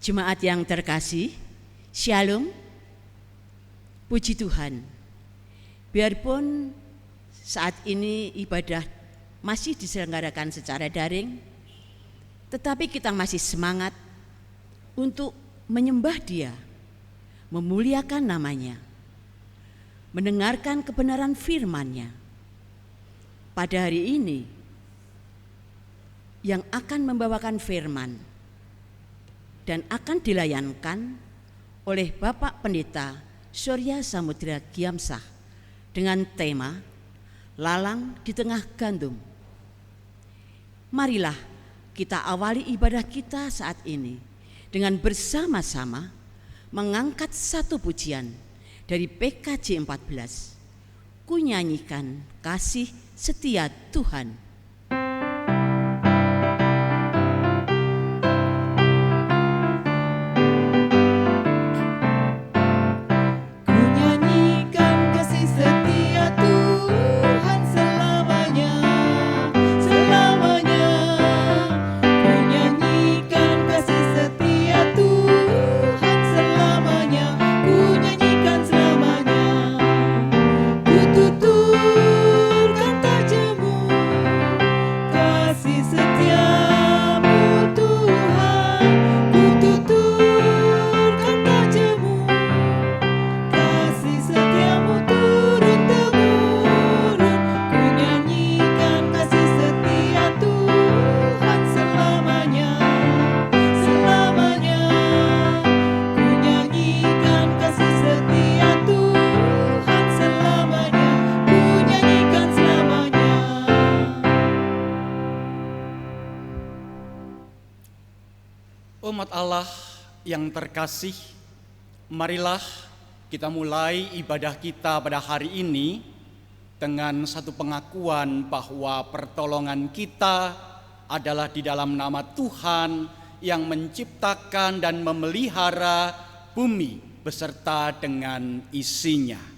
Jemaat yang terkasih, Shalom, puji Tuhan. Biarpun saat ini ibadah masih diselenggarakan secara daring, tetapi kita masih semangat untuk menyembah Dia, memuliakan namanya, mendengarkan kebenaran firman-Nya. Pada hari ini, yang akan membawakan firman dan akan dilayankan oleh Bapak Pendeta Surya Samudra Giamsah dengan tema Lalang di Tengah Gandum. Marilah kita awali ibadah kita saat ini dengan bersama-sama mengangkat satu pujian dari PKJ 14. Ku nyanyikan kasih setia Tuhan. Umat Allah yang terkasih, marilah kita mulai ibadah kita pada hari ini dengan satu pengakuan bahwa pertolongan kita adalah di dalam nama Tuhan yang menciptakan dan memelihara bumi beserta dengan isinya.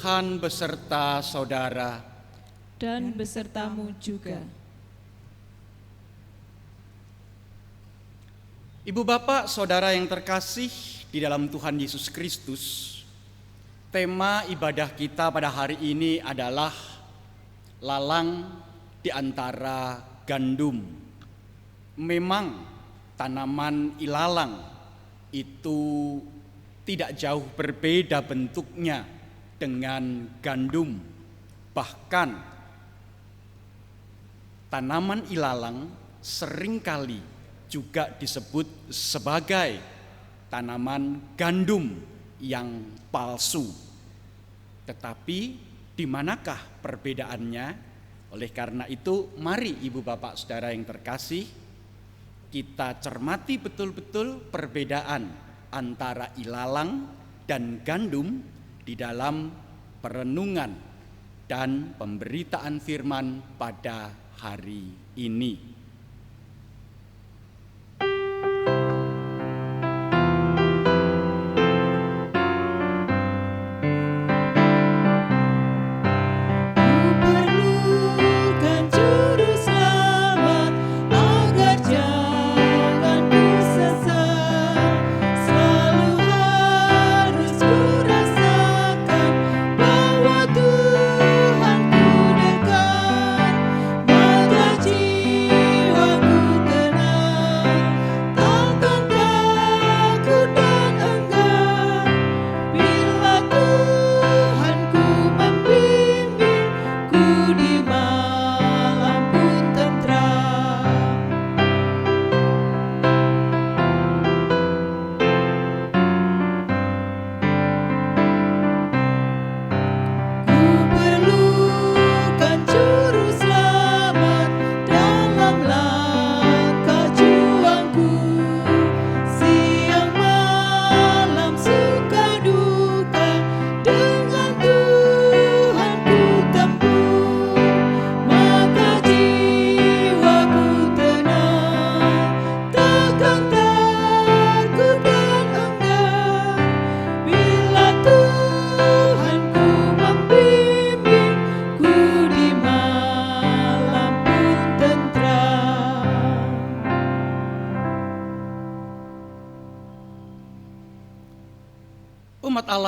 Tuhan beserta saudara dan besertamu juga. Ibu bapak saudara yang terkasih di dalam Tuhan Yesus Kristus, tema ibadah kita pada hari ini adalah lalang di antara gandum. Memang tanaman ilalang itu tidak jauh berbeda bentuknya dengan gandum. Bahkan tanaman ilalang seringkali juga disebut sebagai tanaman gandum yang palsu. Tetapi di manakah perbedaannya? Oleh karena itu, mari ibu bapak saudara yang terkasih, kita cermati betul-betul perbedaan antara ilalang dan gandum di dalam perenungan dan pemberitaan firman pada hari ini. Tuhan ku dekat,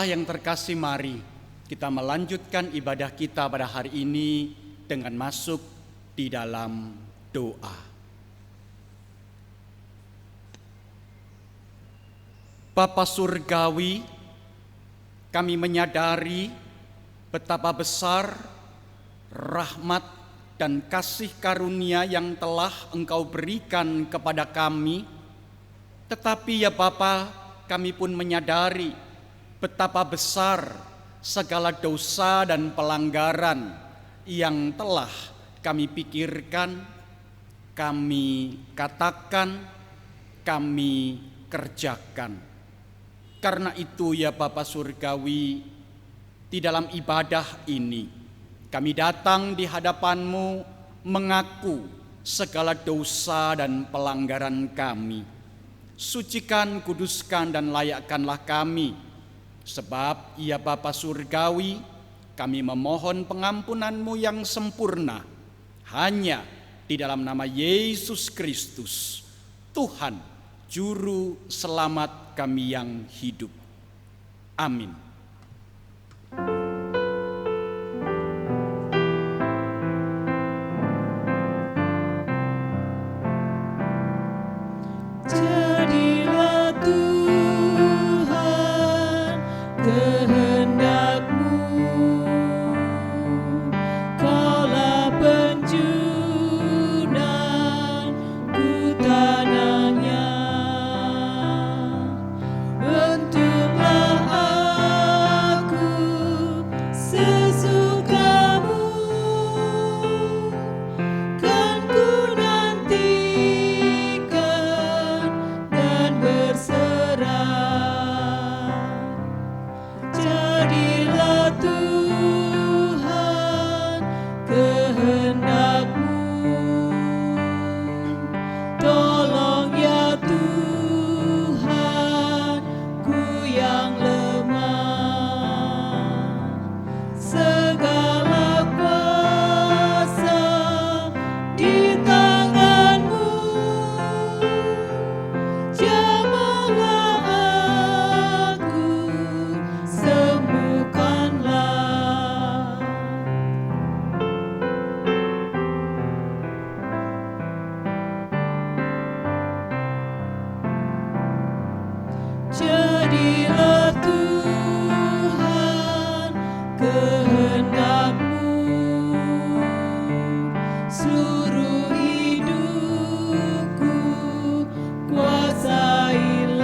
Allah yang terkasih, mari kita melanjutkan ibadah kita pada hari ini dengan masuk di dalam doa. Bapa Surgawi, kami menyadari betapa besar rahmat dan kasih karunia yang telah Engkau berikan kepada kami. Tetapi ya Bapa, kami pun menyadari betapa besar segala dosa dan pelanggaran yang telah kami pikirkan, kami katakan, kami kerjakan. Karena itu ya Bapa Surgawi, di dalam ibadah ini kami datang di hadapan-Mu mengaku segala dosa dan pelanggaran kami. Sucikan, kuduskan, dan layakkanlah kami. Sebab ya Bapa Surgawi, kami memohon pengampunan-Mu yang sempurna hanya di dalam nama Yesus Kristus, Tuhan, Juru Selamat kami yang hidup. Amin. Jadilah Tuhan kehendak-Mu, Kaulah penjunanku tanahnya. Untuklah aku sesuka-Mu, kan ku nantikan dan berserah. Jadilah Tuhan kehendak-Mu, tolong ya Tuhan ku yang lemah. Segala kuasa di tangan-Mu, jamahlah aku, sembuhkanlah. Jadilah Tuhan kehendak-Mu, seluruh hidupku kuasailah.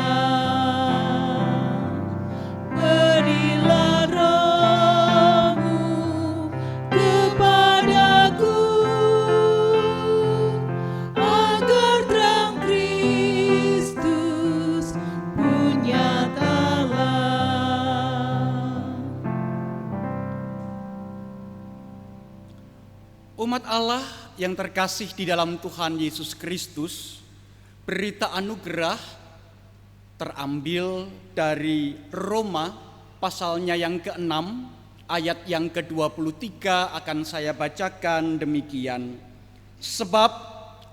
Berilah Roh-Mu kepadaku, agar terang Kristus pun nyatalah. Umat Allah yang terkasih di dalam Tuhan Yesus Kristus, berita anugerah terambil dari Roma pasalnya yang ke-6 ayat yang ke-23 akan saya bacakan demikian. Sebab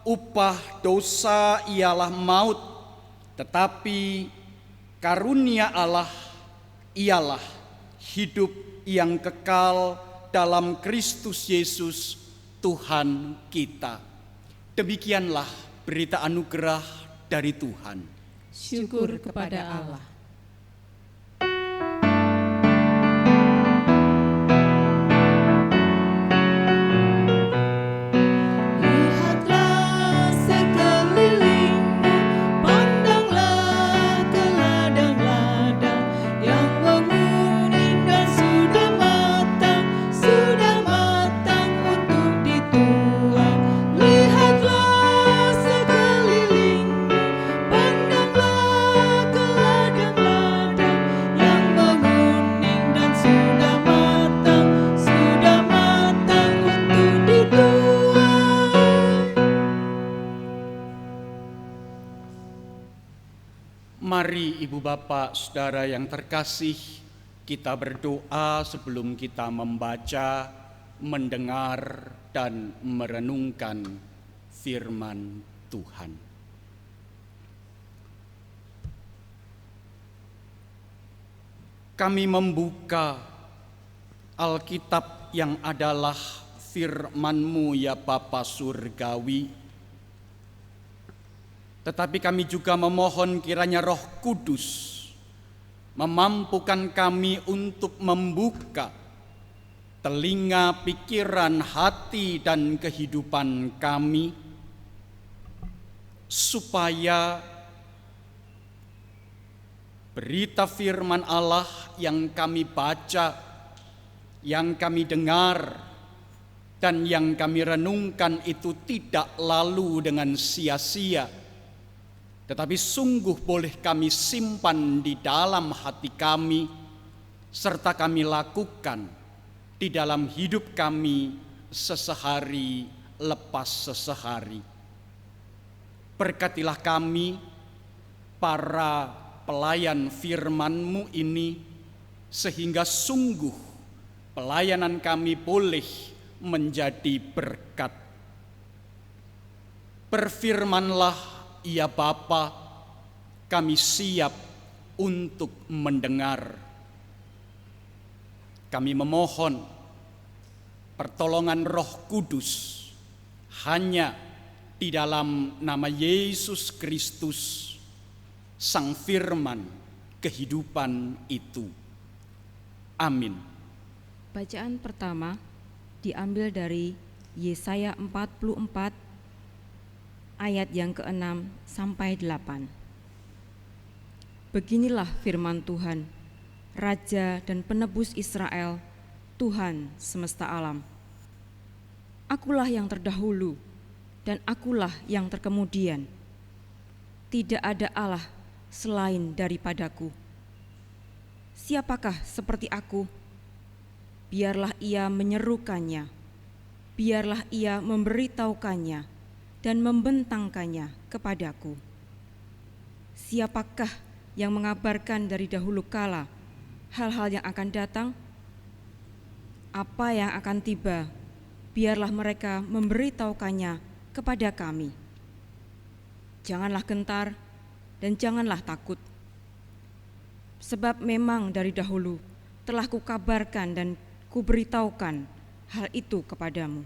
upah dosa ialah maut, tetapi karunia Allah ialah hidup yang kekal dalam Kristus Yesus Tuhan kita. Demikianlah berita anugerah dari Tuhan. Syukur kepada Allah. Lihatlah sekelilingmu, pandanglah ke ladang-ladang yang menguning dan sudah matang untuk dituai. Lihatlah sekelilingmu, pandanglah ke ladang-ladang yang menguning dan sudah matang untuk dituai. Mari Ibu Bapak Saudara yang terkasih, kita berdoa sebelum kita membaca, mendengar, dan merenungkan firman Tuhan. kami membuka Alkitab yang adalah firman-Mu ya Bapa Surgawi. Tetapi kami juga memohon kiranya Roh Kudus memampukan kami untuk membuka telinga, pikiran, hati, dan kehidupan kami, supaya berita firman Allah yang kami baca, yang kami dengar, dan yang kami renungkan itu tidak lalu dengan sia-sia, tetapi sungguh boleh kami simpan di dalam hati kami, serta kami lakukan di dalam hidup kami sesehari lepas sesehari. Berkatilah kami, para pelayan firman-Mu ini, sehingga sungguh pelayanan kami boleh menjadi berkat. Berfirmanlah ya Bapa, kami siap untuk mendengar. Kami memohon pertolongan Roh Kudus hanya di dalam nama Yesus Kristus, Sang Firman kehidupan itu. Amin. Bacaan pertama diambil dari Yesaya 44 ayat yang ke-6 sampai 8. Beginilah firman Tuhan, Raja dan Penebus Israel, Tuhan semesta alam. Akulah yang terdahulu dan akulah yang terkemudian. Tidak ada Allah selain daripadaku. Siapakah seperti aku? Biarlah ia menyerukannya, biarlah ia memberitahukannya dan membentangkannya kepadaku. Siapakah yang mengabarkan dari dahulu kala hal-hal yang akan datang? Apa yang akan tiba, biarlah mereka memberitahukannya kepada kami. Janganlah gentar dan janganlah takut, sebab memang dari dahulu telah kukabarkan dan kuberitahukan hal itu kepadamu.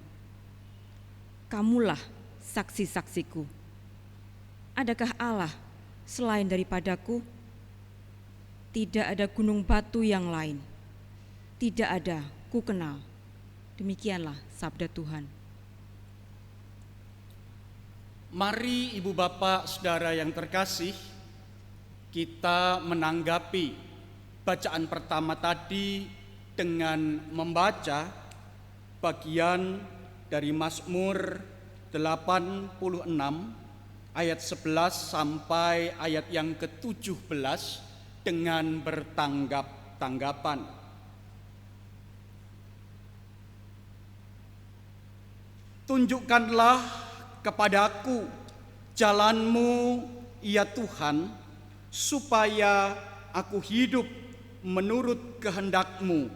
Kamulah saksi-saksiku. Adakah Allah selain daripadaku? Tidak ada gunung batu yang lain. Tidak ada ku kenal. Demikianlah sabda Tuhan. Mari Ibu Bapak Saudara yang terkasih, kita menanggapi bacaan pertama tadi dengan membaca bagian dari Mazmur 86 ayat 11 sampai ayat yang ke-17 dengan bertanggap-tanggapan. Tunjukkanlah kepadaku jalan-Mu ya Tuhan, supaya aku hidup menurut kehendak-Mu.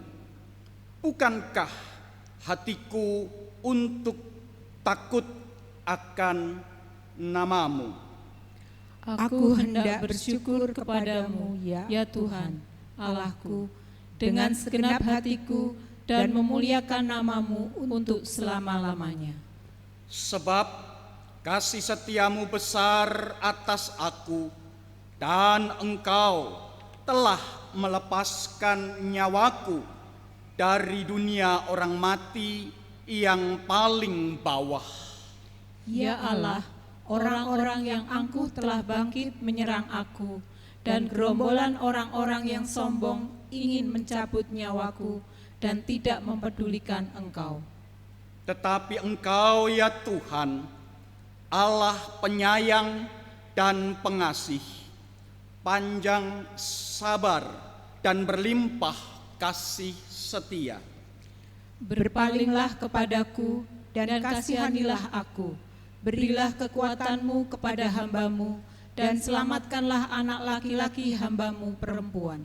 Bukankah hatiku untuk takut akan nama-Mu? Aku hendak bersyukur kepadamu, ya Tuhan, Allahku, dengan segenap hatiku dan memuliakan nama-Mu untuk selama-lamanya. Sebab kasih setia-Mu besar atas aku, dan Engkau telah melepaskan nyawaku dari dunia orang mati yang paling bawah. Ya Allah, orang-orang yang angkuh telah bangkit menyerang aku, dan gerombolan orang-orang yang sombong ingin mencabut nyawaku dan tidak mempedulikan Engkau. Tetapi Engkau ya Tuhan, Allah penyayang dan pengasih, panjang sabar dan berlimpah kasih setia. Berpalinglah kepadaku dan kasihanilah aku. Berilah kekuatan-Mu kepada hamba-Mu dan selamatkanlah anak laki-laki hamba-Mu perempuan.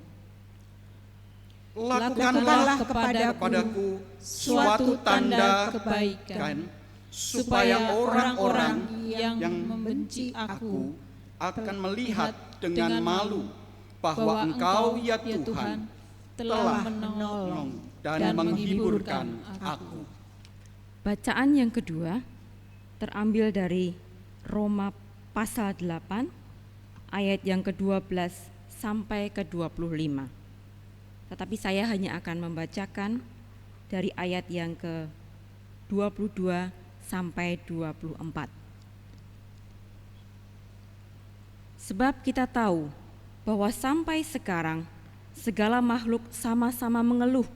Lakukanlah kepadaku suatu tanda kebaikan, supaya orang-orang yang membenci aku akan melihat dengan malu bahwa Engkau ya Tuhan telah menolong dan menghiburkan aku. Bacaan yang kedua terambil dari Roma pasal 8 ayat yang ke-12 sampai ke-25. Tetapi saya hanya akan membacakan dari ayat yang ke-22 sampai 24. Sebab kita tahu bahwa sampai sekarang segala makhluk sama-sama mengeluh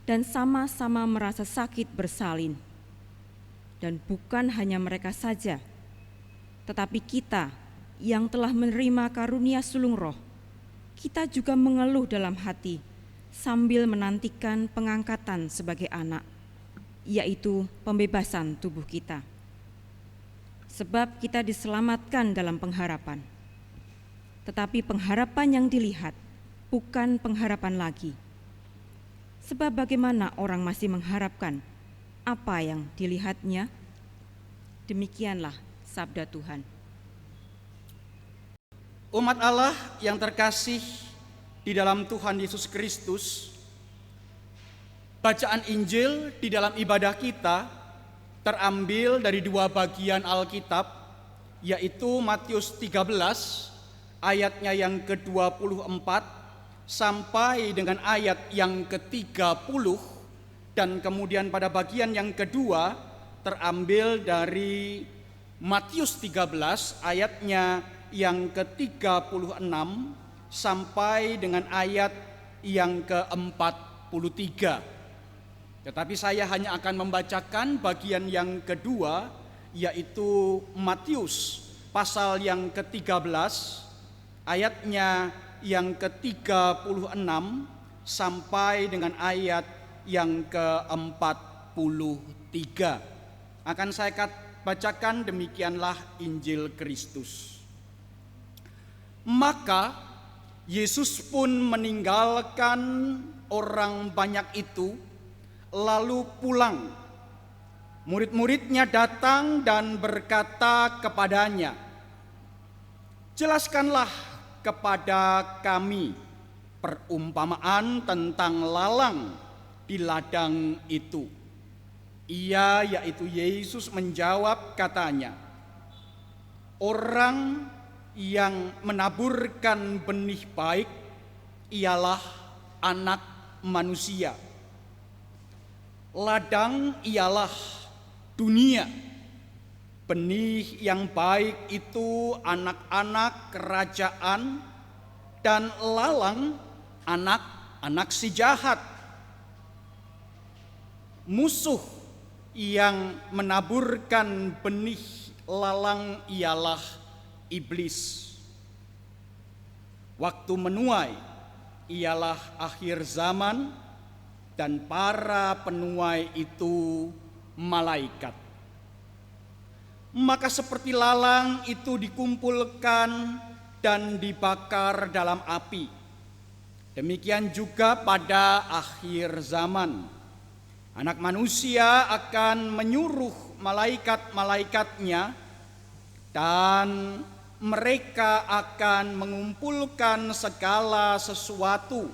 dan sama-sama merasa sakit bersalin. Dan bukan hanya mereka saja, tetapi kita yang telah menerima karunia sulung roh, kita juga mengeluh dalam hati sambil menantikan pengangkatan sebagai anak, yaitu pembebasan tubuh kita. Sebab kita diselamatkan dalam pengharapan. Tetapi pengharapan yang dilihat bukan pengharapan lagi. Sebab bagaimana orang masih mengharapkan apa yang dilihatnya? Demikianlah sabda Tuhan. Umat Allah yang terkasih di dalam Tuhan Yesus Kristus, bacaan Injil di dalam ibadah kita terambil dari dua bagian Alkitab, yaitu Matius 13 ayatnya yang ke-24 sampai dengan ayat yang ke-30, dan kemudian pada bagian yang kedua terambil dari Matius 13 ayatnya yang ke-36 sampai dengan ayat yang ke-43. Tetapi saya hanya akan membacakan bagian yang kedua, yaitu Matius pasal yang ke-13 ayatnya yang ke-36 sampai dengan ayat yang ke-43. Akan saya bacakan, demikianlah Injil Kristus. Maka Yesus pun meninggalkan orang banyak itu, lalu pulang. Murid-muridnya datang dan berkata kepadanya, "Jelaskanlah kepada kami perumpamaan tentang lalang di ladang itu." Ia, yaitu Yesus, menjawab katanya, "Orang yang menaburkan benih baik ialah Anak Manusia. Ladang ialah dunia. Benih yang baik itu anak-anak kerajaan, dan lalang anak-anak si jahat. Musuh yang menaburkan benih lalang ialah iblis. Waktu menuai ialah akhir zaman, dan para penuai itu malaikat. Maka seperti lalang itu dikumpulkan dan dibakar dalam api, demikian juga pada akhir zaman Anak Manusia akan menyuruh malaikat-malaikatnya, dan mereka akan mengumpulkan segala sesuatu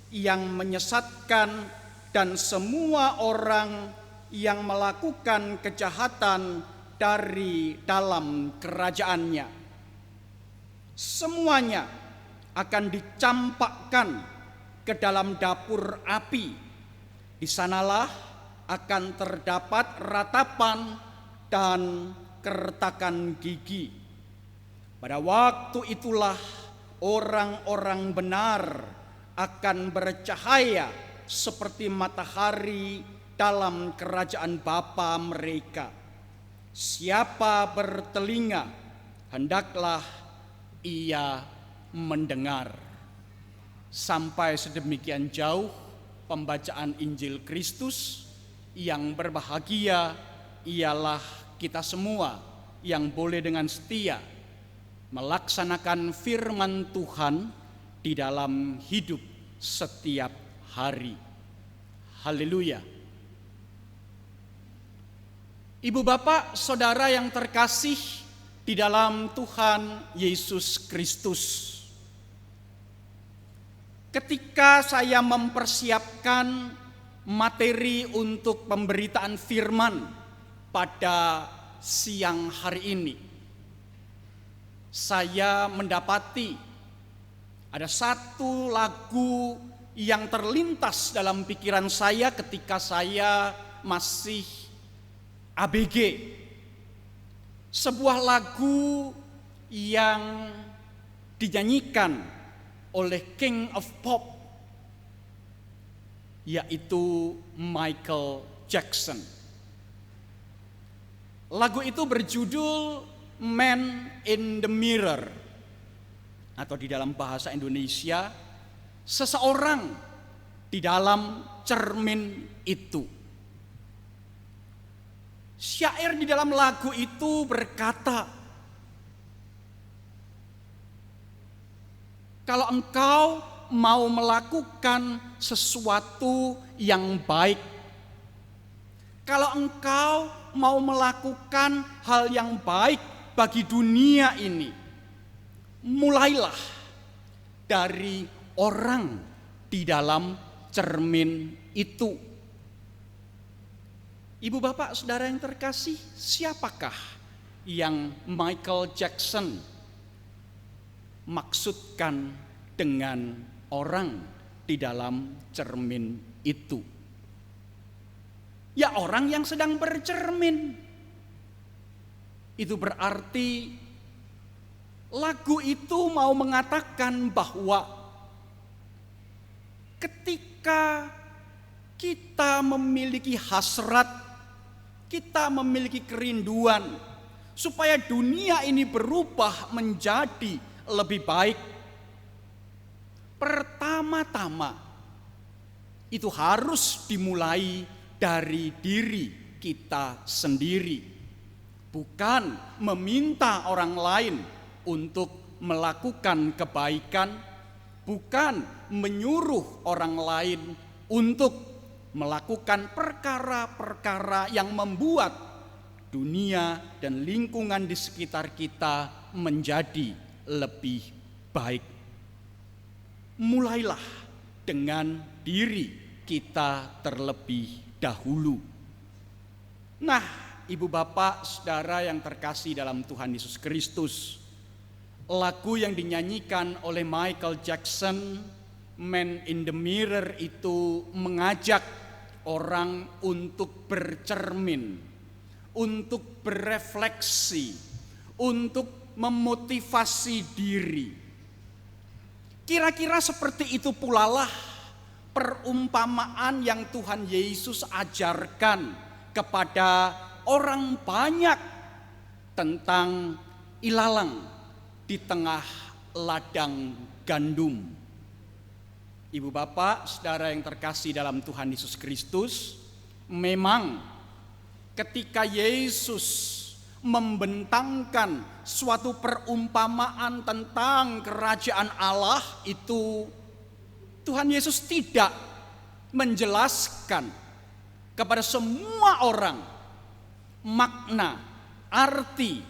yang menyesatkan dan semua orang yang melakukan kejahatan dari dalam kerajaannya. Semuanya akan dicampakkan ke dalam dapur api. Di sanalah akan terdapat ratapan dan keretakan gigi. Pada waktu itulah orang-orang benar akan bercahaya seperti matahari dalam kerajaan Bapa mereka. Siapa bertelinga, hendaklah ia mendengar. Sampai sedemikian jauh pembacaan Injil Kristus. Yang berbahagia ialah kita semua yang boleh dengan setia melaksanakan firman Tuhan di dalam hidup setiap hari. Haleluya. Ibu bapak, saudara yang terkasih di dalam Tuhan Yesus Kristus. ketika saya mempersiapkan materi untuk pemberitaan firman pada siang hari ini, saya mendapati ada satu lagu yang terlintas dalam pikiran saya ketika saya masih ABG. Sebuah lagu yang dinyanyikan oleh King of Pop, yaitu Michael Jackson. Lagu itu berjudul Man in the Mirror, atau di dalam bahasa Indonesia, seseorang di dalam cermin itu. Syair di dalam lagu itu berkata, kalau engkau mau melakukan sesuatu yang baik, kalau engkau mau melakukan hal yang baik bagi dunia ini, mulailah dari orang di dalam cermin itu. Ibu bapak saudara yang terkasih, siapakah yang Michael Jackson maksudkan dengan orang di dalam cermin itu? Ya, orang yang sedang bercermin. Itu berarti lagu itu mau mengatakan bahwa ketika kita memiliki hasrat, kita memiliki kerinduan supaya dunia ini berubah menjadi lebih baik, pertama-tama itu harus dimulai dari diri kita sendiri, bukan meminta orang lain untuk melakukan kebaikan, bukan menyuruh orang lain untuk melakukan perkara-perkara yang membuat dunia dan lingkungan di sekitar kita menjadi lebih baik. Mulailah dengan diri kita terlebih dahulu. Nah, ibu bapak saudara yang terkasih dalam Tuhan Yesus Kristus, lagu yang dinyanyikan oleh Michael Jackson, Man in the Mirror, itu mengajak orang untuk bercermin, untuk berefleksi, untuk memotivasi diri. Kira-kira seperti itu pula lah perumpamaan yang Tuhan Yesus ajarkan kepada orang banyak tentang ilalang di tengah ladang gandum. Ibu bapak, saudara yang terkasih dalam Tuhan Yesus Kristus, memang ketika Yesus membentangkan suatu perumpamaan tentang kerajaan Allah itu, Tuhan Yesus tidak menjelaskan kepada semua orang makna, arti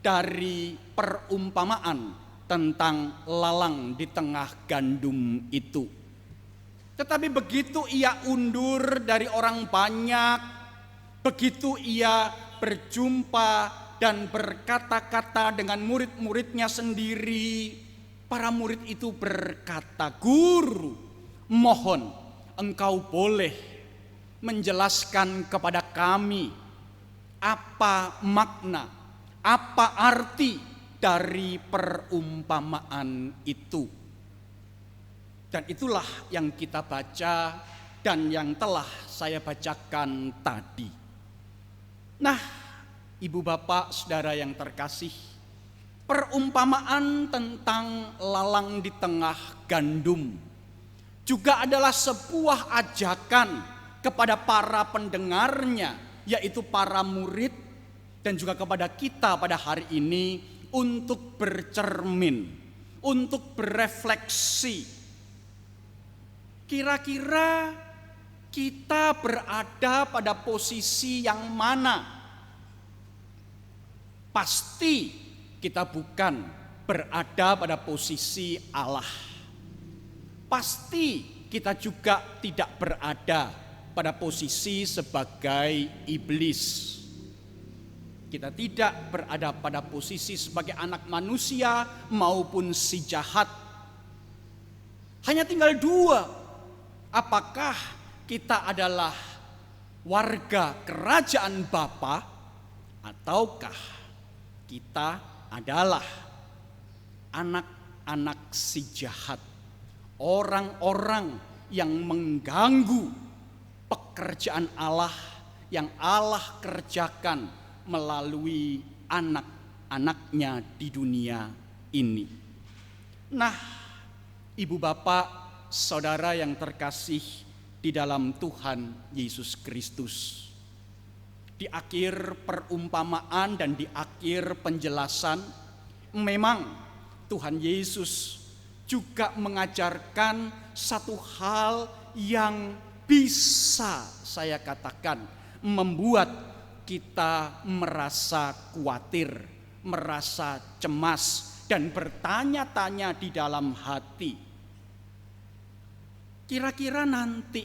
dari perumpamaan tentang lalang di tengah gandum itu. Tetapi begitu ia undur dari orang banyak, begitu ia berjumpa dan berkata-kata dengan murid-muridnya sendiri, para murid itu berkata, "Guru, mohon engkau boleh menjelaskan kepada kami apa makna, apa arti dari perumpamaan itu." Dan itulah yang kita baca dan yang telah saya bacakan tadi. Nah, ibu bapak saudara yang terkasih, perumpamaan tentang lalang di tengah gandum juga adalah sebuah ajakan kepada para pendengarnya, yaitu para murid, dan juga kepada kita pada hari ini untuk bercermin, untuk berefleksi. Kira-kira kita berada pada posisi yang mana? Pasti kita bukan berada pada posisi Allah. pasti kita juga tidak berada pada posisi sebagai iblis. Kita tidak berada pada posisi sebagai anak manusia maupun si jahat. Hanya tinggal dua. Apakah kita adalah warga kerajaan Bapa ataukah kita adalah anak-anak si jahat, orang-orang yang mengganggu pekerjaan Allah yang Allah kerjakan melalui anak-anaknya di dunia ini. Nah, ibu bapak, saudara yang terkasih di dalam Tuhan Yesus Kristus, di akhir perumpamaan dan di akhir penjelasan, memang Tuhan Yesus juga mengajarkan satu hal yang bisa saya katakan membuat kita merasa khawatir, merasa cemas, dan bertanya-tanya di dalam hati. Kira-kira nanti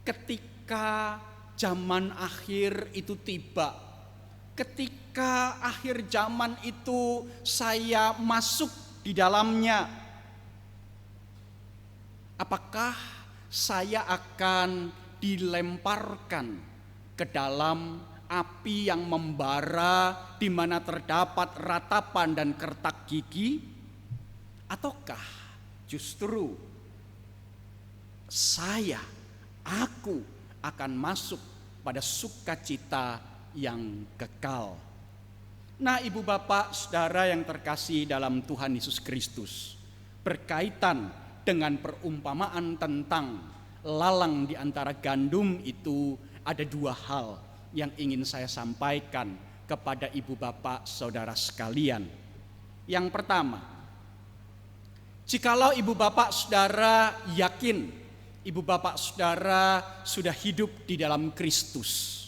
ketika zaman akhir itu tiba, ketika akhir zaman itu saya masuk di dalamnya, apakah saya akan dilemparkan ke dalam api yang membara di mana terdapat ratapan dan kertak gigi, ataukah justru aku akan masuk pada sukacita yang kekal? Nah, ibu bapak, saudara yang terkasih dalam Tuhan Yesus Kristus, berkaitan dengan perumpamaan tentang lalang di antara gandum itu, ada dua hal yang ingin saya sampaikan kepada ibu bapak saudara sekalian. Yang pertama, jikalau ibu bapak saudara yakin ibu bapak saudara sudah hidup di dalam Kristus,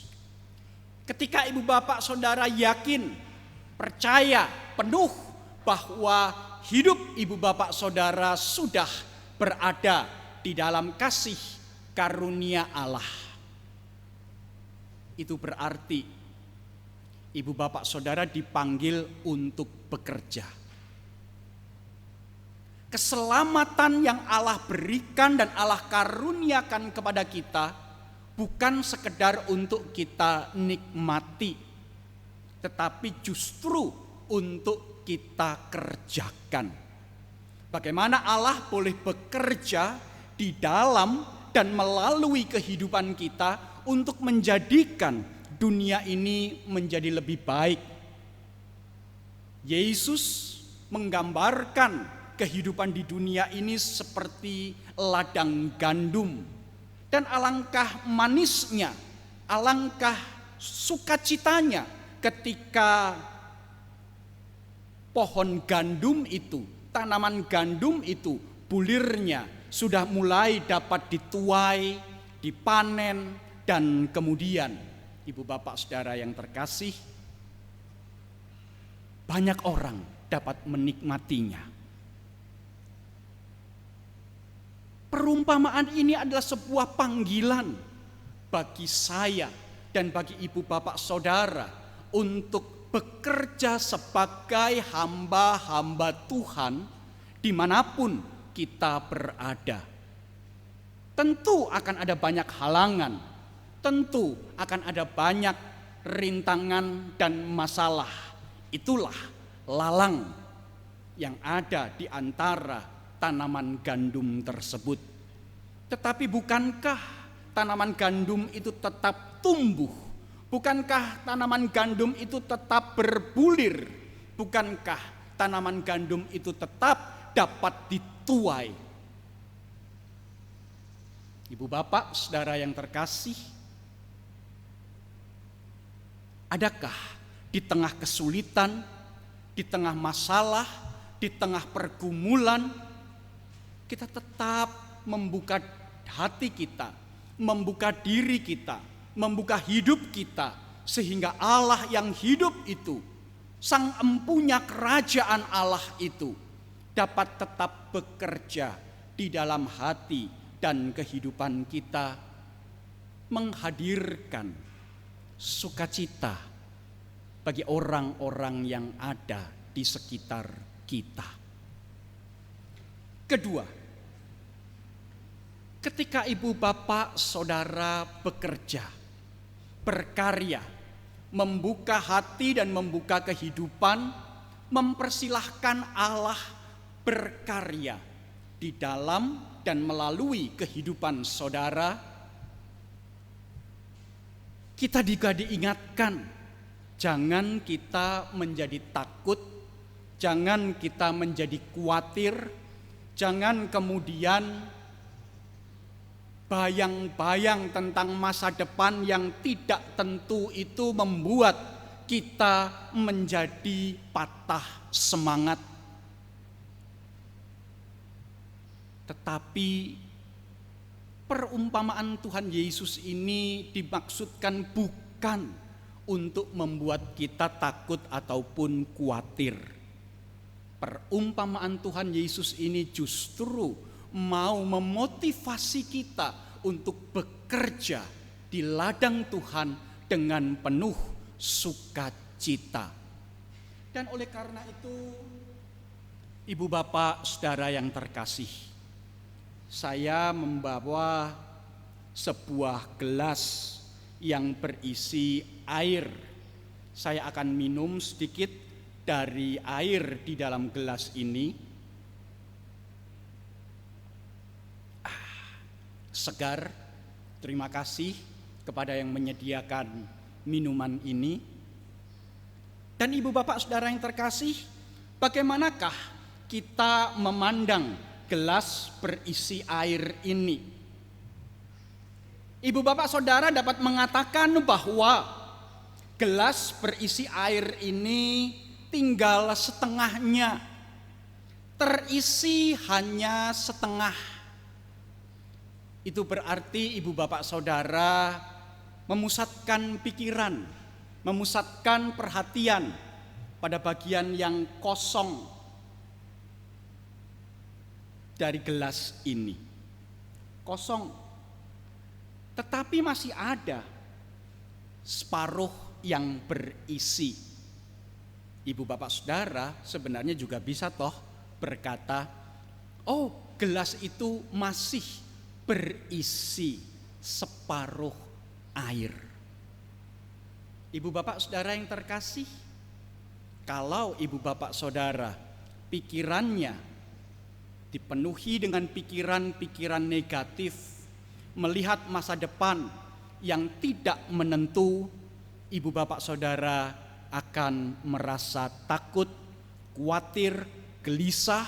ketika ibu bapak saudara yakin, percaya penuh bahwa hidup ibu bapak saudara sudah berada di dalam kasih karunia Allah, itu berarti ibu bapak saudara dipanggil untuk bekerja. Keselamatan yang Allah berikan dan Allah karuniakan kepada kita bukan sekedar untuk kita nikmati, tetapi justru untuk kita kerjakan. Bagaimana Allah boleh bekerja di dalam dan melalui kehidupan kita untuk menjadikan dunia ini menjadi lebih baik. Yesus menggambarkan kehidupan di dunia ini seperti ladang gandum. Dan alangkah manisnya, alangkah sukacitanya ketika pohon gandum itu, tanaman gandum itu, bulirnya sudah mulai dapat dituai, dipanen, dan kemudian ibu bapak saudara yang terkasih, banyak orang dapat menikmatinya. Perumpamaan ini adalah sebuah panggilan bagi saya dan bagi ibu bapak saudara untuk bekerja sebagai hamba-hamba Tuhan dimanapun kita berada. Tentu akan ada banyak halangan, tentu akan ada banyak rintangan dan masalah. Itulah lalang yang ada di antara tanaman gandum tersebut. Tetapi bukankah tanaman gandum itu tetap tumbuh? Bukankah tanaman gandum itu tetap berbulir? Bukankah tanaman gandum itu tetap dapat dituai? Ibu bapak, saudara yang terkasih, adakah di tengah kesulitan, di tengah masalah, di tengah pergumulan, kita tetap membuka hati kita, membuka diri kita, membuka hidup kita, sehingga Allah yang hidup itu, sang empunya kerajaan Allah itu, dapat tetap bekerja di dalam hati dan kehidupan kita, menghadirkan sukacita bagi orang-orang yang ada di sekitar kita. Kedua, ketika ibu bapak saudara bekerja, berkarya, membuka hati dan membuka kehidupan, mempersilahkan Allah berkarya di dalam dan melalui kehidupan saudara, kita juga diingatkan, jangan kita menjadi takut, jangan kita menjadi khawatir, jangan kemudian bayang-bayang tentang masa depan yang tidak tentu itu membuat kita menjadi patah semangat. Tetapi perumpamaan Tuhan Yesus ini dimaksudkan bukan untuk membuat kita takut ataupun khawatir. Perumpamaan Tuhan Yesus ini justru mau memotivasi kita untuk bekerja di ladang Tuhan dengan penuh sukacita. Dan oleh karena itu, ibu bapak saudara yang terkasih, saya membawa sebuah gelas yang berisi air. Saya akan minum sedikit dari air di dalam gelas ini. Segar, terima kasih kepada yang menyediakan minuman ini. Dan ibu bapak saudara yang terkasih, bagaimanakah kita memandang gelas berisi air ini? Ibu bapak saudara dapat mengatakan bahwa gelas berisi air ini tinggal setengahnya, terisi hanya setengah. Itu berarti ibu bapak saudara memusatkan pikiran, memusatkan perhatian pada bagian yang kosong dari gelas ini. Kosong, tetapi masih ada separuh yang berisi. Ibu bapak saudara sebenarnya juga bisa toh berkata, oh, gelas itu masih berisi separuh air. Ibu bapak saudara yang terkasih, kalau ibu bapak saudara pikirannya dipenuhi dengan pikiran-pikiran negatif, melihat masa depan yang tidak menentu, ibu bapak saudara akan merasa takut, khawatir, gelisah,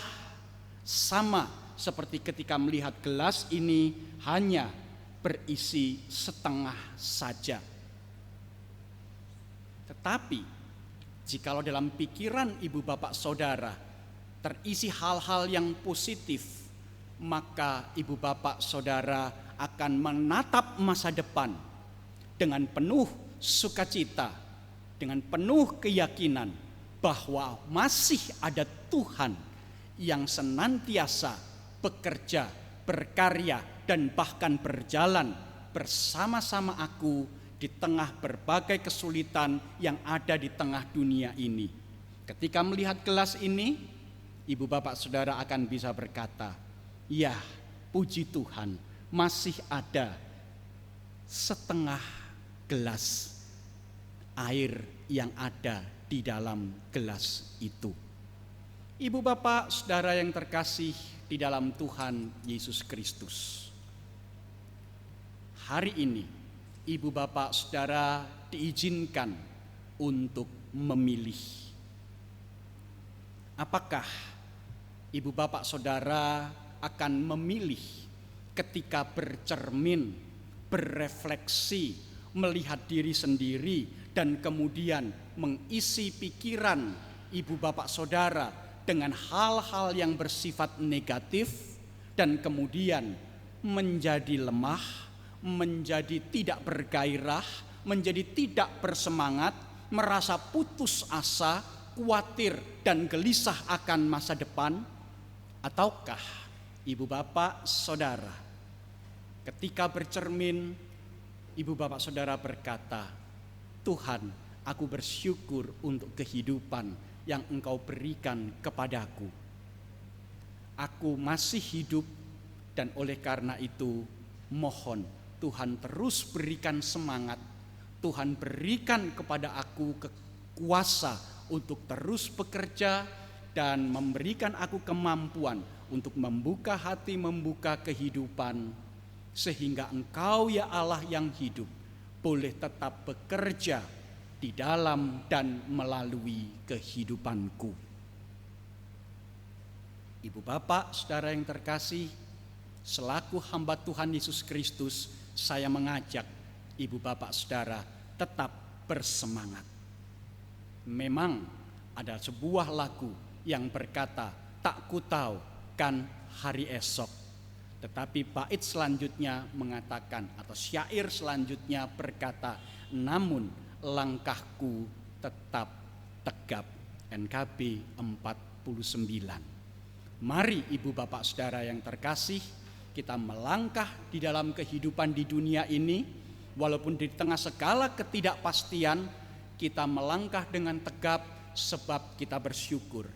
sama seperti ketika melihat gelas ini hanya berisi setengah saja. Tetapi jikalau dalam pikiran ibu bapak saudara terisi hal-hal yang positif, maka ibu bapak saudara akan menatap masa depan dengan penuh sukacita, dengan penuh keyakinan bahwa masih ada Tuhan yang senantiasa bekerja, berkarya, dan bahkan berjalan bersama-sama aku di tengah berbagai kesulitan yang ada di tengah dunia ini. Ketika melihat gelas ini, ibu bapak saudara akan bisa berkata, ya, puji Tuhan, masih ada setengah gelas air yang ada di dalam gelas itu. Ibu bapak saudara yang terkasih di dalam Tuhan Yesus Kristus, hari ini ibu bapak saudara diizinkan untuk memilih. Apakah ibu bapak saudara akan memilih ketika bercermin, berefleksi, melihat diri sendiri, dan kemudian mengisi pikiran ibu bapak saudara dengan hal-hal yang bersifat negatif, dan kemudian menjadi lemah, menjadi tidak bergairah, menjadi tidak bersemangat, merasa putus asa, khawatir dan gelisah akan masa depan? Ataukah Ibu bapak saudara, ketika bercermin, ibu bapak saudara berkata, Tuhan, aku bersyukur untuk kehidupan yang Engkau berikan kepadaku. Aku masih hidup dan oleh karena itu mohon Tuhan terus berikan semangat. Tuhan berikan kepada aku kuasa untuk terus bekerja dan memberikan aku kemampuan untuk membuka hati, membuka kehidupan, sehingga Engkau ya Allah yang hidup boleh tetap bekerja di dalam dan melalui kehidupanku. Ibu bapak, saudara yang terkasih, selaku hamba Tuhan Yesus Kristus, saya mengajak ibu bapak saudara tetap bersemangat. Memang ada sebuah lagu yang berkata, tak ku tahu kan hari esok. Tetapi bait selanjutnya mengatakan, atau syair selanjutnya berkata, namun langkahku tetap tegap. NKB 49. Mari ibu bapak saudara yang terkasih, kita melangkah di dalam kehidupan di dunia ini, walaupun di tengah segala ketidakpastian, kita melangkah dengan tegap sebab kita bersyukur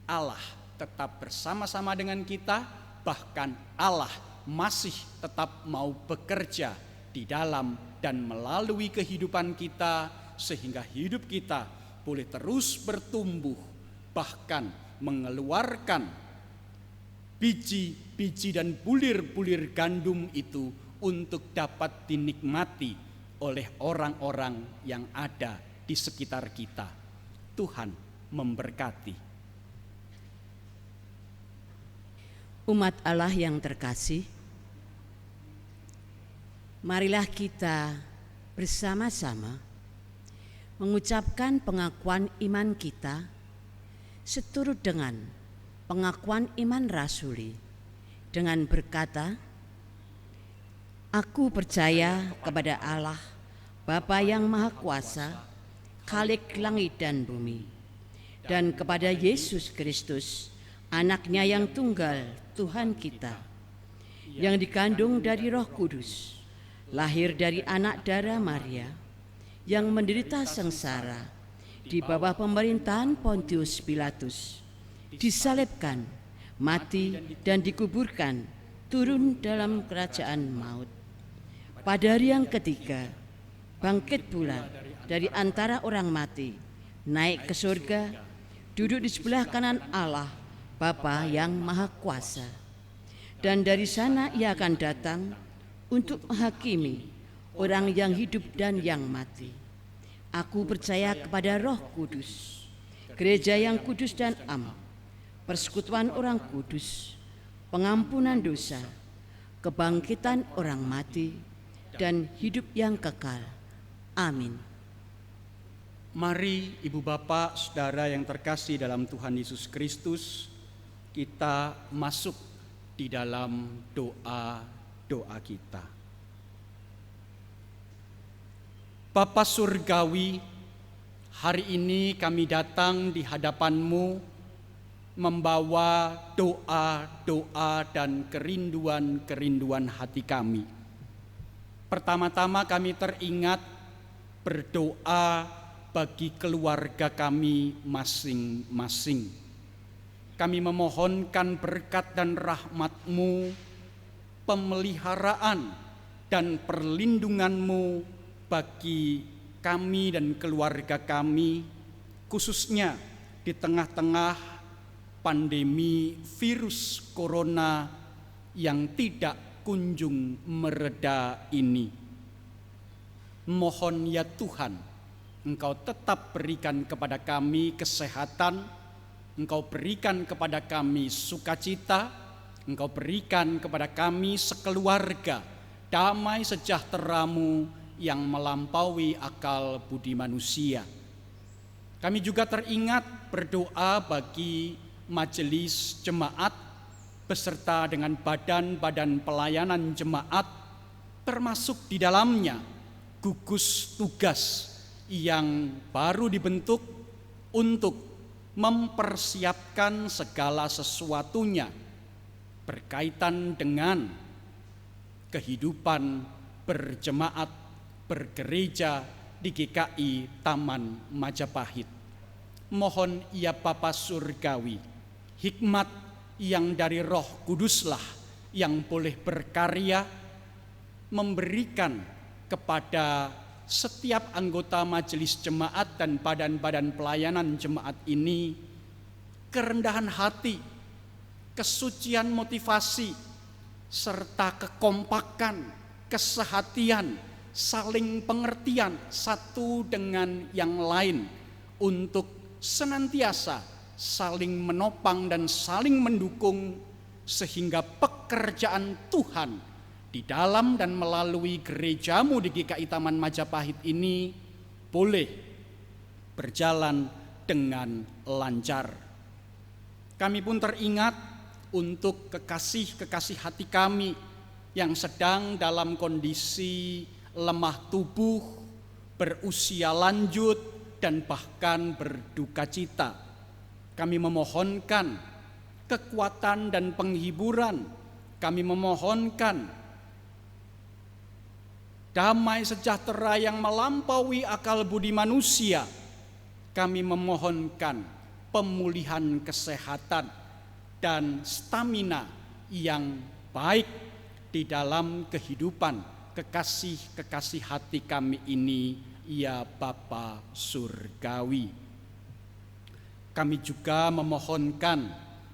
Allah tetap bersama-sama dengan kita, bahkan Allah masih tetap mau bekerja di dalam dan melalui kehidupan kita, sehingga hidup kita boleh terus bertumbuh, bahkan mengeluarkan biji-biji dan bulir-bulir gandum itu untuk dapat dinikmati oleh orang-orang yang ada di sekitar kita. Tuhan memberkati. Umat Allah yang terkasih, marilah kita bersama-sama mengucapkan pengakuan iman kita seturut dengan pengakuan iman rasuli dengan berkata, aku percaya kepada Allah, Bapa yang Maha Kuasa, Khalik langit dan bumi, dan kepada Yesus Kristus, Anaknya yang tunggal, Tuhan kita, yang dikandung dari Roh Kudus, lahir dari anak darah Maria, yang menderita sengsara di bawah pemerintahan Pontius Pilatus, disalibkan, mati dan dikuburkan, turun dalam kerajaan maut. Pada hari yang ketiga, bangkit pula dari antara orang mati, naik ke surga, duduk di sebelah kanan Allah, Bapa yang Maha Kuasa. Dan dari sana ia akan datang untuk menghakimi orang yang hidup dan yang mati. Aku percaya kepada Roh Kudus, gereja yang kudus dan am, persekutuan orang kudus, pengampunan dosa, kebangkitan orang mati, dan hidup yang kekal. Amin. Mari ibu bapak saudara yang terkasih dalam Tuhan Yesus Kristus, kita masuk di dalam doa-doa kita. Bapa Surgawi, hari ini kami datang di hadapan-Mu membawa doa-doa dan kerinduan-kerinduan hati kami. Pertama-tama kami teringat berdoa bagi keluarga kami masing-masing. Kami memohonkan berkat dan rahmat-Mu, pemeliharaan dan perlindungan-Mu bagi kami dan keluarga kami, khususnya di tengah-tengah pandemi virus corona yang tidak kunjung mereda ini. Mohon ya Tuhan, Engkau tetap berikan kepada kami kesehatan, Engkau berikan kepada kami sukacita, Engkau berikan kepada kami sekeluarga damai sejahtera-Mu yang melampaui akal budi manusia. Kami juga teringat berdoa bagi majelis jemaat beserta dengan badan-badan pelayanan jemaat, termasuk di dalamnya gugus tugas yang baru dibentuk untuk mempersiapkan segala sesuatunya berkaitan dengan kehidupan berjemaat, bergereja di GKI Taman Majapahit. Mohon ya Bapa Surgawi, hikmat yang dari Roh Kuduslah yang boleh berkarya, memberikan kepada setiap anggota majelis jemaat dan badan-badan pelayanan jemaat ini kerendahan hati, kesucian motivasi, serta kekompakan, kesehatian, saling pengertian satu dengan yang lain untuk senantiasa saling menopang dan saling mendukung, sehingga pekerjaan Tuhan di dalam dan melalui gerejamu di GKI Taman Majapahit ini boleh berjalan dengan lancar. Kami pun teringat untuk kekasih-kekasih hati kami yang sedang dalam kondisi lemah tubuh, berusia lanjut, dan bahkan berduka cita. Kami memohonkan kekuatan dan penghiburan. Kami memohonkan damai sejahtera yang melampaui akal budi manusia. Kami memohonkan pemulihan kesehatan dan stamina yang baik di dalam kehidupan kekasih-kekasih hati kami ini, ya Bapa Surgawi. Kami juga memohonkan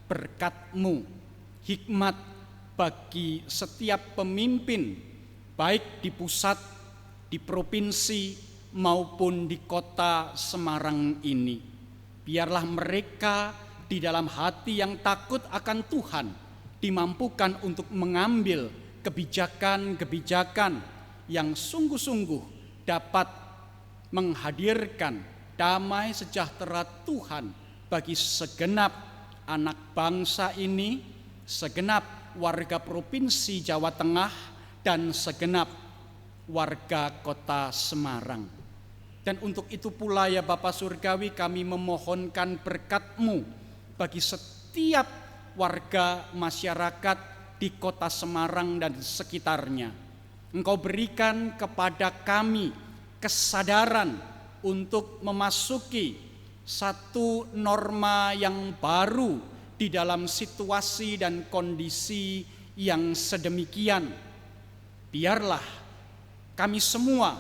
berkat-Mu, hikmat bagi setiap pemimpin, baik di pusat, di provinsi, maupun di kota Semarang ini. Biarlah mereka di dalam hati yang takut akan Tuhan dimampukan untuk mengambil kebijakan-kebijakan yang sungguh-sungguh dapat menghadirkan damai sejahtera Tuhan bagi segenap anak bangsa ini, segenap warga provinsi Jawa Tengah, dan segenap warga kota Semarang. Dan untuk itu pula ya Bapa Surgawi, kami memohonkan berkat-Mu bagi setiap warga masyarakat di kota Semarang dan sekitarnya. Engkau berikan kepada kami kesadaran untuk memasuki satu norma yang baru di dalam situasi dan kondisi yang sedemikian. Biarlah kami semua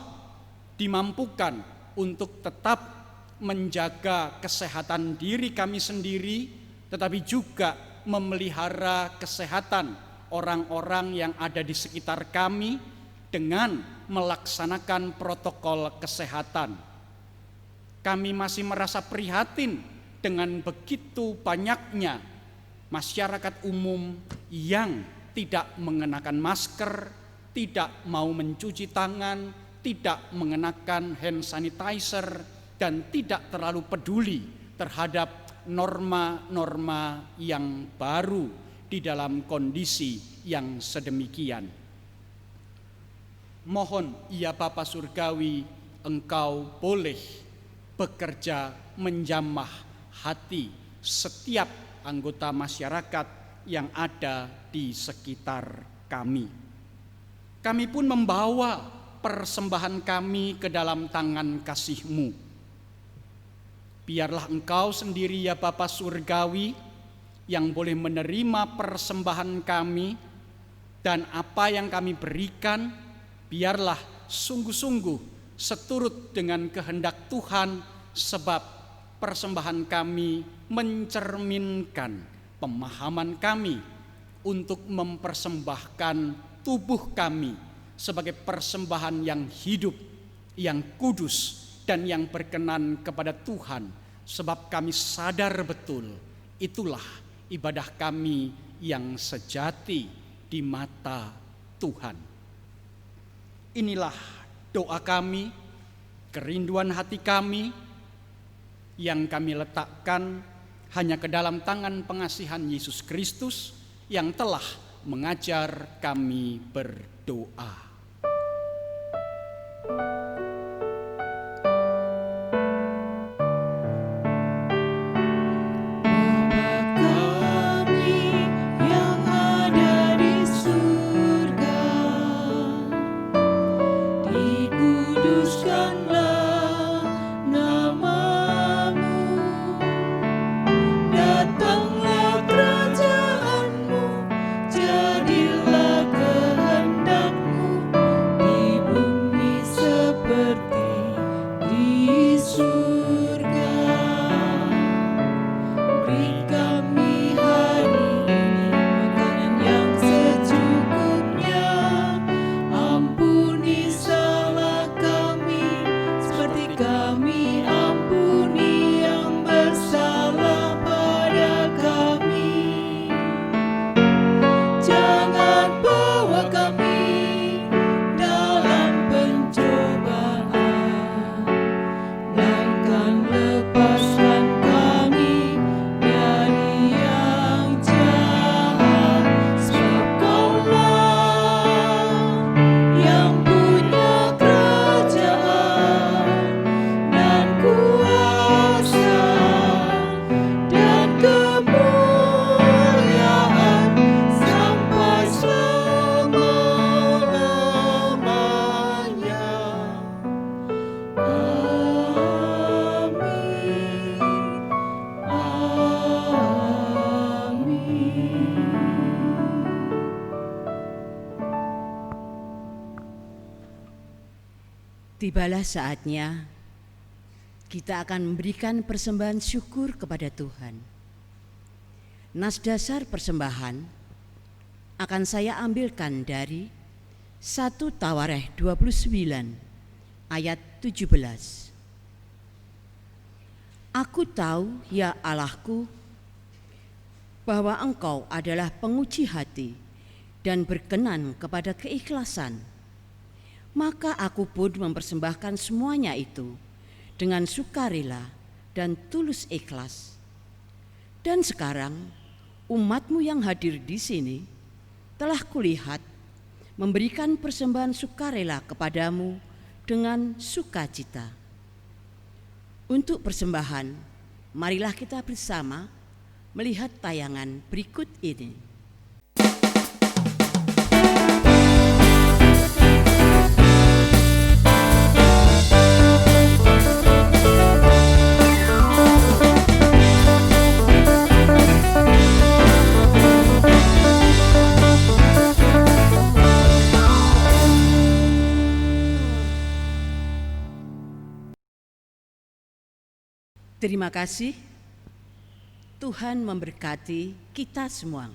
dimampukan untuk tetap menjaga kesehatan diri kami sendiri, tetapi juga memelihara kesehatan orang-orang yang ada di sekitar kami dengan melaksanakan protokol kesehatan. Kami masih merasa prihatin dengan begitu banyaknya masyarakat umum yang tidak mengenakan masker, tidak mau mencuci tangan, tidak mengenakan hand sanitizer, dan tidak terlalu peduli terhadap norma-norma yang baru di dalam kondisi yang sedemikian. Mohon ya Bapa Surgawi, Engkau boleh bekerja menjamah hati setiap anggota masyarakat yang ada di sekitar kami. Kami pun membawa persembahan kami ke dalam tangan kasih-Mu. Biarlah Engkau sendiri ya Bapa Surgawi yang boleh menerima persembahan kami, dan apa yang kami berikan biarlah sungguh-sungguh seturut dengan kehendak Tuhan, sebab persembahan kami mencerminkan pemahaman kami untuk mempersembahkan tubuh kami sebagai persembahan yang hidup, yang kudus, dan yang berkenan kepada Tuhan. Sebab kami sadar betul itulah ibadah kami yang sejati di mata Tuhan. Inilah doa kami, kerinduan hati kami yang kami letakkan hanya ke dalam tangan pengasihan Yesus Kristus yang telah mengajar kami berdoa. Bapa kami yang Dikuduskanlah namamu, datanglah kerajaanmu, jadilah kehendakmu di bumi seperti di surga. Beri kami hari ini makanan yang secukupnya, ampuni salah kami seperti kami ampuni yang bersalah pada kami. Jangan bawa kami dalam pencobaan, melainkan lepaskan kami dari yang jahat. Sebab Kaulah yang punya kerajaan dan kuasa dan kemuliaan sampai selama-lamanya. Tibalah saatnya kita akan memberikan persembahan syukur kepada Tuhan. Nas dasar persembahan akan saya ambilkan dari 1 Tawarikh 29 ayat 17. Aku tahu, ya Allahku, bahwa Engkau adalah penguji hati dan berkenan kepada keikhlasan. Maka aku pun mempersembahkan semuanya itu dengan sukarela dan tulus ikhlas. Dan sekarang umat-Mu yang hadir di sini telah kulihat memberikan persembahan sukarela kepadamu dengan sukacita. Untuk persembahan, marilah kita bersama melihat tayangan berikut ini. Terima kasih. Tuhan memberkati kita semua.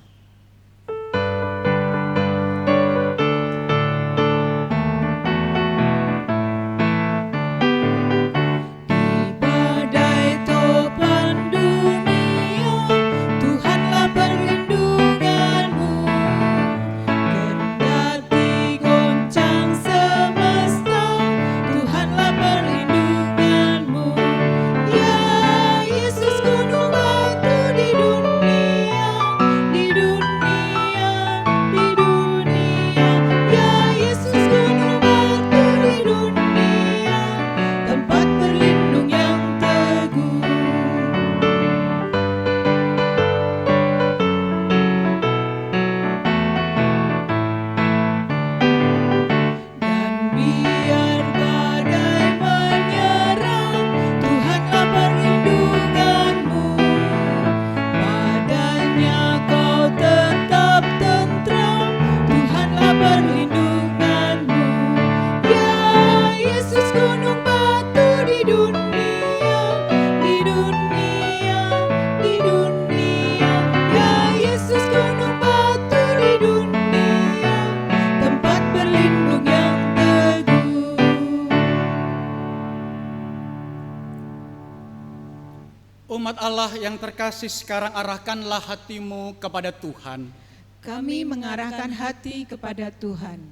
Umat Allah yang terkasih, sekarang arahkanlah hatimu kepada Tuhan. Kami mengarahkan hati kepada Tuhan.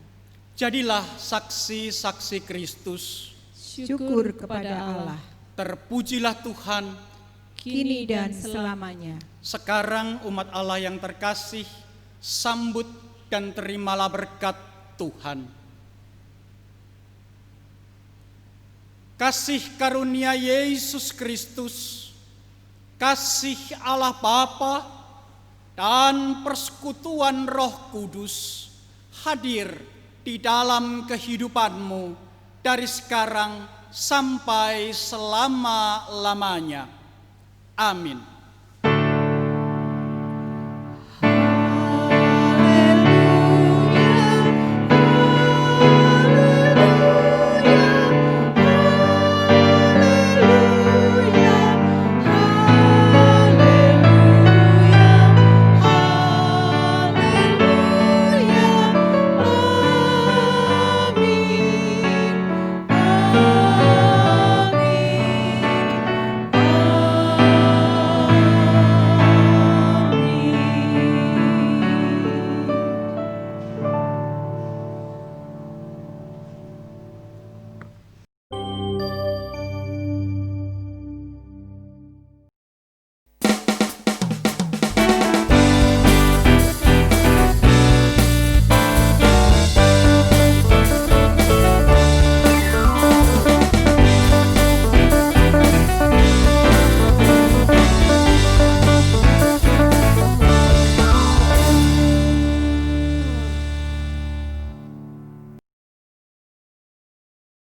Jadilah saksi-saksi Kristus. Syukur kepada Allah. Terpujilah Tuhan, kini dan selamanya. Sekarang umat Allah yang terkasih, sambut dan terimalah berkat Tuhan. Kasih karunia Yesus Kristus, kasih Allah Bapa dan persekutuan Roh Kudus hadir di dalam kehidupanmu dari sekarang sampai selama-lamanya. Amin.